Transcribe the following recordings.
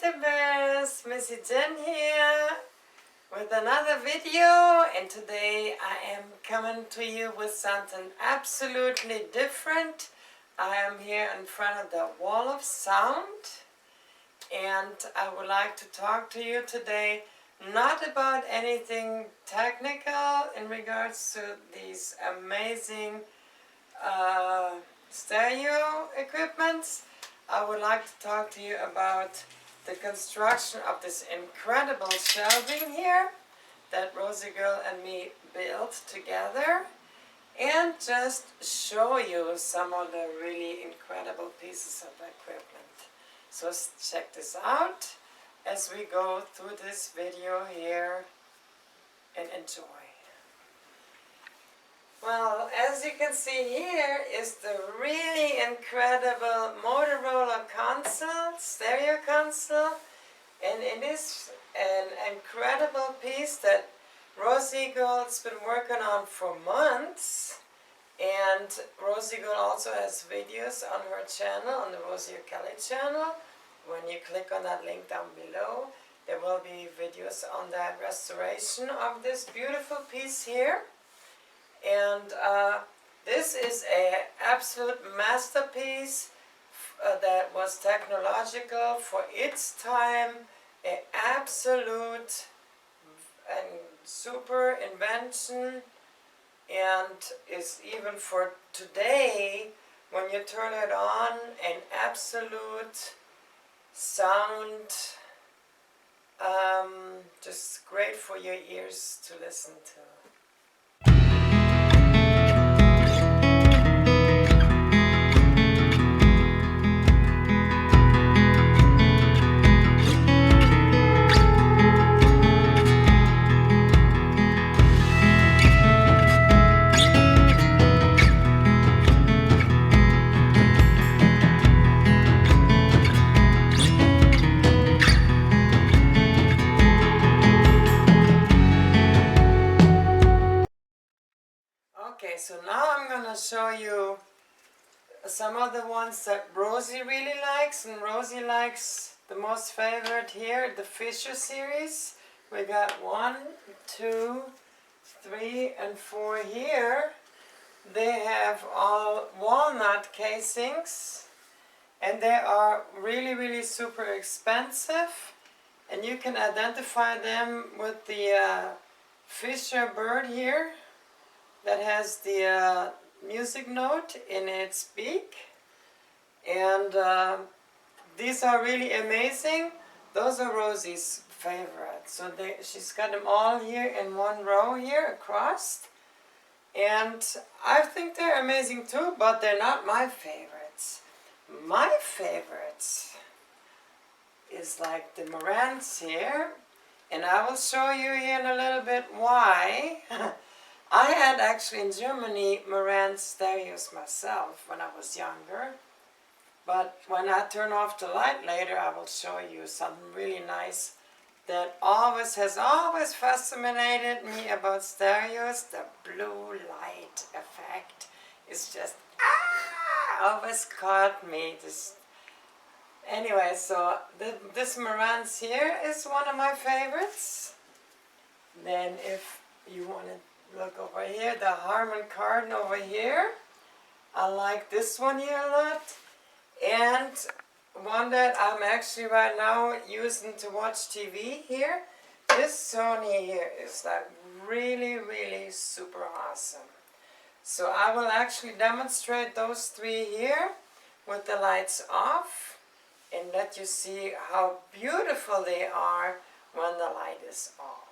Teddy Bears, Missy Jenn here with another video, and today I am coming to you with something absolutely different. I am here in front of the wall of sound, and I would like to talk to you today not about anything technical in regards to these amazing stereo equipments. I would like to talk to you about the construction of this incredible shelving here that Rosie Girl and me built together, and just show you some of the really incredible pieces of equipment. So check this out as we go through this video here and enjoy. Well, as you can see here is the really incredible Motorola console, stereo console, and it is an incredible piece that Rosie Girl's been working on for months. And Rosie Girl also has videos on her channel, on the Rosie Kelly channel. When you click on that link down below, there will be videos on that restoration of this beautiful piece here. And this is an absolute masterpiece that was technological for its time, an absolute and super invention, and is even for today, when you turn it on, an absolute sound, just great for your ears to listen to. Okay, so now I'm going to show you some of the ones that Rosie really likes, and Rosie likes the most favorite here, the Fisher series. We got 1, 2, 3, and 4 here. They have all walnut casings, and they are really super expensive, and you can identify them with the Fisher bird here that has the music note in its beak. And these are really amazing. Those are Rosie's favorites. So she's got them all here in one row here across. And I think they're amazing too, but they're not my favorites. My favorites is like the Marantz here. And I will show you here in a little bit why. I had actually in Germany Marantz stereos myself when I was younger, but when I turn off the light later, I will show you something really nice that has always fascinated me about stereos. The blue light effect is just always caught me. Anyway, so this Marantz here is one of my favorites. Then if you want to look over here, the Harman Kardon over here. I like this one here a lot. And one that I'm actually right now using to watch TV here. This Sony here is like really super awesome. So I will actually demonstrate those three here with the lights off and let you see how beautiful they are when the light is off.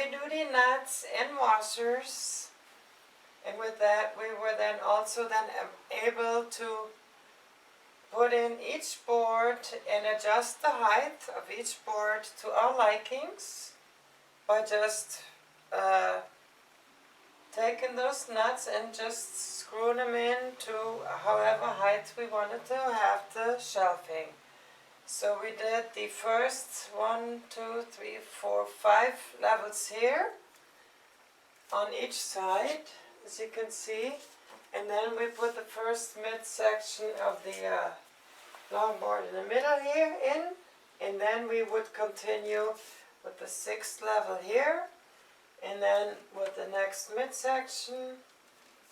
heavy-duty nuts and washers. And with that, we were then also able to put in each board and adjust the height of each board to our likings by just taking those nuts and just screwing them in to however height we wanted to have the shelving. So we did the first 1, 2, 3, 4, 5 levels here on each side, as you can see, and then we put the first midsection of the long board in the middle here in, and then we would continue with the 6th level here, and then with the next midsection,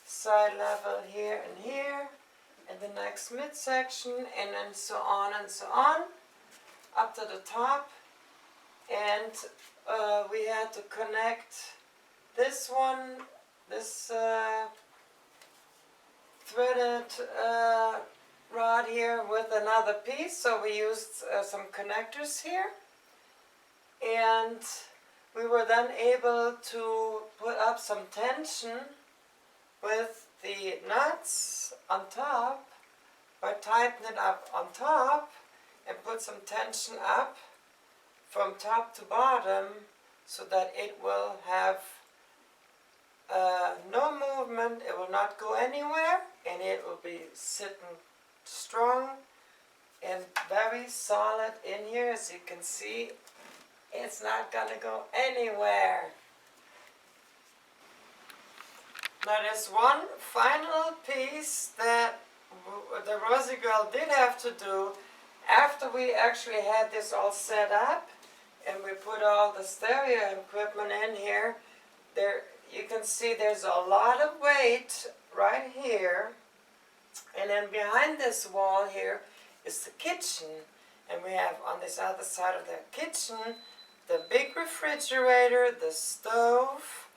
side level here and here, and the next midsection, and then so on and so on, up to the top. And we had to connect this one, this threaded rod here with another piece, so we used some connectors here. And we were then able to put up some tension with the nuts on top by tightening it up on top and put some tension up from top to bottom so that it will have no movement, it will not go anywhere, and it will be sitting strong and very solid in here. As you can see, it's not going to go anywhere. Now there's one final piece that the Rosie girl did have to do after we actually had this all set up and we put all the stereo equipment in here. There you can see there's a lot of weight right here, and then behind this wall here is the kitchen, and we have on this other side of the kitchen the big refrigerator, the stove,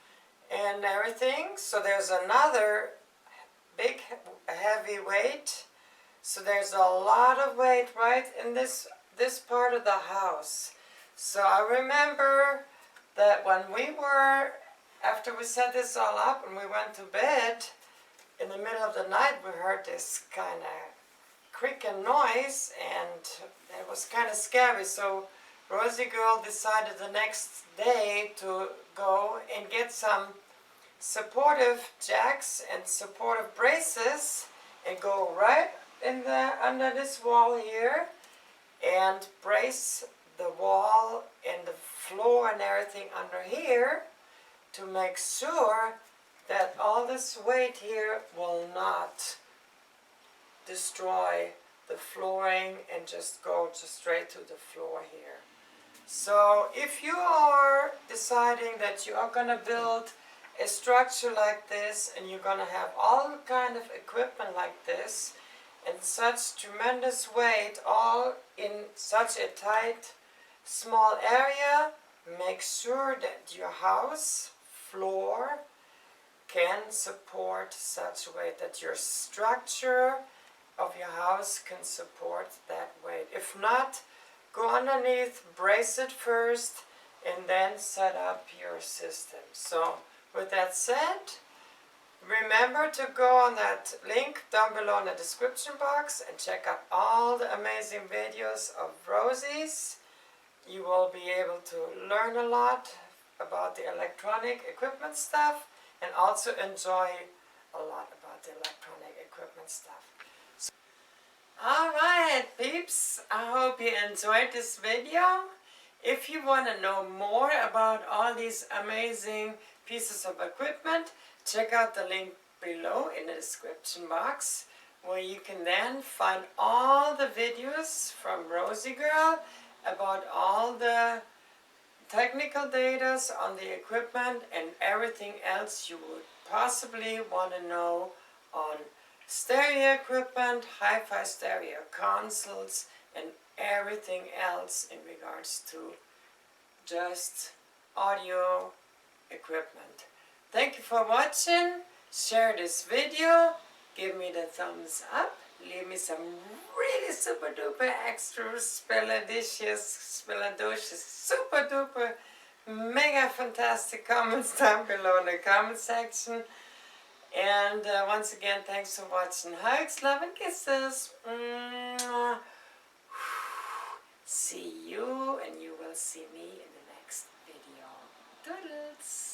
and everything. So there's another big heavy weight. So there's a lot of weight right in this part of the house. So I remember that when we were, after we set this all up and we went to bed, in the middle of the night we heard this kind of creaking noise, and it was kind of scary. So Rosie girl decided the next day to go and get some supportive jacks and supportive braces and go right in under this wall here and brace the wall and the floor and everything under here to make sure that all this weight here will not destroy the flooring and just go straight to the floor here. So if you are deciding that you are going to build a structure like this and you're going to have all kind of equipment like this and such tremendous weight all in such a tight small area, make sure that your house floor can support such weight, that your structure of your house can support that weight. If not, go underneath, brace it first, and then set up your system. So with that said, remember to go on that link down below in the description box and check out all the amazing videos of Rosie's. You will be able to learn a lot about the electronic equipment stuff and also enjoy a lot about the electronic equipment stuff. Alright peeps, I hope you enjoyed this video. If you want to know more about all these amazing pieces of equipment, check out the link below in the description box, where you can then find all the videos from Rosie Girl about all the technical data on the equipment and everything else you would possibly want to know on stereo equipment, hi-fi stereo consoles, and everything else in regards to just audio equipment. Thank you for watching. Share this video, give me the thumbs up, leave me some really super duper extra spilladicious, super duper mega fantastic comments down below in the comment section. And once again, thanks for watching. Hugs, love, and kisses. Mwah. See you, and you will see me in the next video. Doodles.